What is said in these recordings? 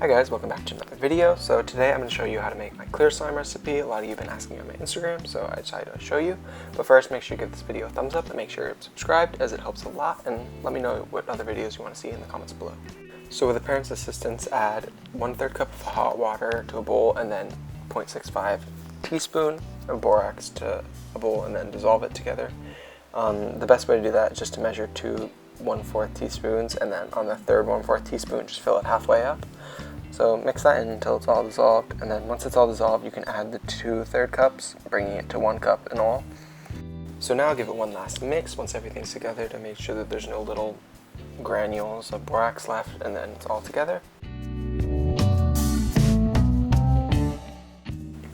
Hi guys, welcome back to another video. So today I'm going to show you how to make my clear slime recipe. A lot of you have been asking on my Instagram, so I decided to show you. But first, make sure you give this video a thumbs up and make sure you're subscribed, as it helps a lot, and let me know what other videos you want to see in the comments below. So with a parent's assistance, add 1/3 cup of hot water to a bowl and then 0.65 teaspoon of borax to a bowl and then dissolve it together. The best way to do that is just to measure 2 1/4 teaspoons, and then on the third 1/4 teaspoon just fill it halfway up. So mix that in until it's all dissolved, and then once it's all dissolved you can add the 2/3 cups, bringing it to 1 cup in all. So now I'll give it one last mix once everything's together to make sure that there's no little granules of borax left, and then it's all together.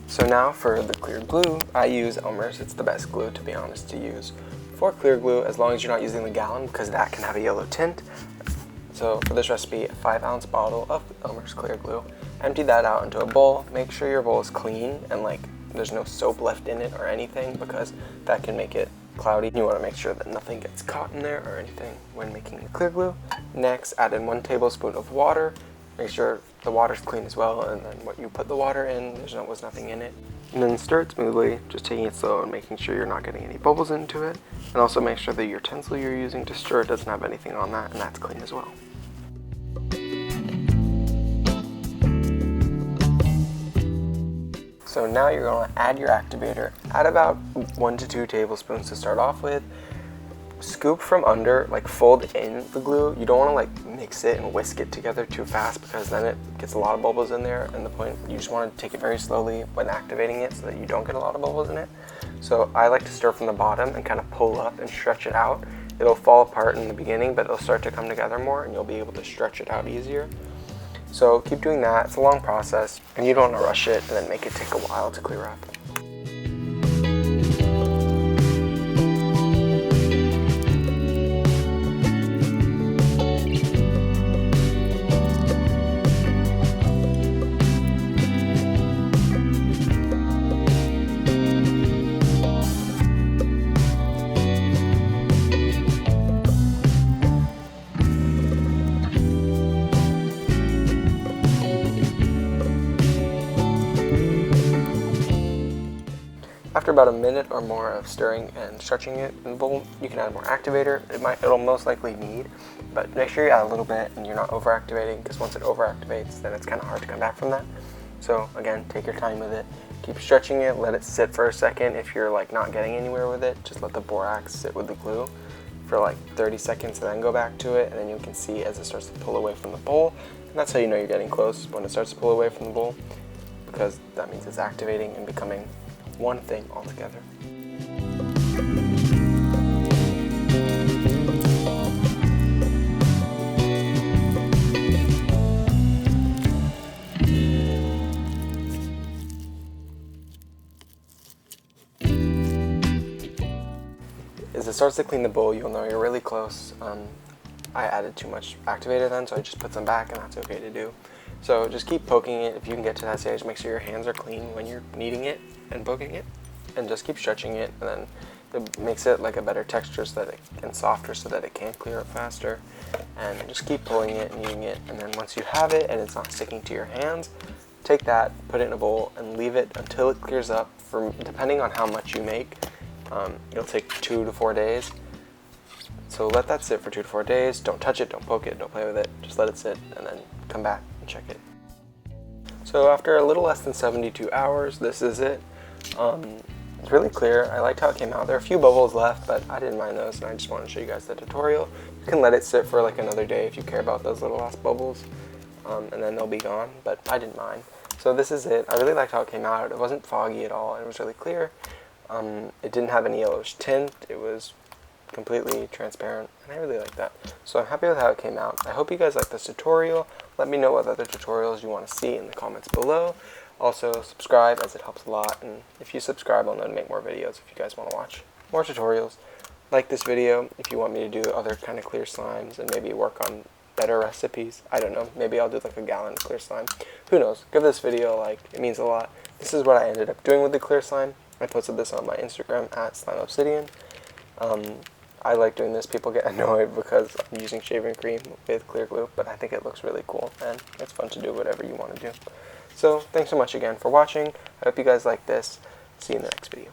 So now for the clear glue, I use Elmer's. It's the best glue, to be honest, to use for clear glue, as long as you're not using the gallon, because that can have a yellow tint. So for this recipe, a 5-ounce bottle of Elmer's clear glue. Empty that out into a bowl. Make sure your bowl is clean and there's no soap left in it or anything, because that can make it cloudy. You want to make sure that nothing gets caught in there or anything when making the clear glue. Next, add in 1 tablespoon of water. Make sure the water's clean as well, and then what you put the water in, was nothing in it. And then stir it smoothly, just taking it slow and making sure you're not getting any bubbles into it. And also make sure the utensil you're using to stir it doesn't have anything on that, and that's clean as well. So now you're going to add your activator. Add about 1 to 2 tablespoons to start off with. Scoop from under, fold in the glue. You don't want to mix it and whisk it together too fast, because then it gets a lot of bubbles in there, and you just want to take it very slowly when activating it so that you don't get a lot of bubbles in it. So I like to stir from the bottom and kind of pull up and stretch it out. It'll fall apart in the beginning, but it'll start to come together more and you'll be able to stretch it out easier. So keep doing that. It's a long process and you don't want to rush it and then make it take a while to clear up. After about a minute or more of stirring and stretching it in the bowl, you can add more activator. It'll most likely need, but make sure you add a little bit and you're not overactivating, because once it overactivates, then it's kind of hard to come back from that. So again, take your time with it. Keep stretching it, let it sit for a second. If you're not getting anywhere with it, just let the borax sit with the glue for 30 seconds and then go back to it, and then you can see as it starts to pull away from the bowl. And that's how you know you're getting close, when it starts to pull away from the bowl, because that means it's activating and becoming one thing altogether. As it starts to clean the bowl, you'll know you're really close. I added too much activator then, so I just put some back, and that's okay to do. So just keep poking it. If you can get to that stage, make sure your hands are clean when you're kneading it and poking it, and just keep stretching it, and then it makes it a better texture and softer so that it can clear up faster. And just keep pulling it and kneading it, and then once you have it and it's not sticking to your hands, take that, put it in a bowl, and leave it until it clears up. Depending on how much you make, it'll take 2 to 4 days. So let that sit for 2 to 4 days. Don't touch it, don't poke it, don't play with it. Just let it sit and then come back and check it. So after a little less than 72 hours, this is it. It's really clear. I liked how it came out. There are a few bubbles left, but I didn't mind those, and I just wanted to show you guys the tutorial. You can let it sit for another day if you care about those little last bubbles, and then they'll be gone, but I didn't mind. So this is it. I really liked how it came out. It wasn't foggy at all, and it was really clear. It didn't have any yellowish tint. It was completely transparent, and I really like that. So I'm happy with how it came out. I hope you guys like this tutorial. Let me know what other tutorials you want to see in the comments below. Also subscribe, as it helps a lot, and if you subscribe, I'll know to make more videos if you guys want to watch more tutorials. Like this video if you want me to do other kind of clear slimes and maybe work on better recipes. I don't know, maybe I'll do a gallon of clear slime. Who knows? Give this video a like, it means a lot. This is what I ended up doing with the clear slime. I posted this on my Instagram at @slimeobsidian. I like doing this. People get annoyed because I'm using shaving cream with clear glue, but I think it looks really cool, and it's fun to do whatever you want to do. So thanks so much again for watching. I hope you guys like this. See you in the next video.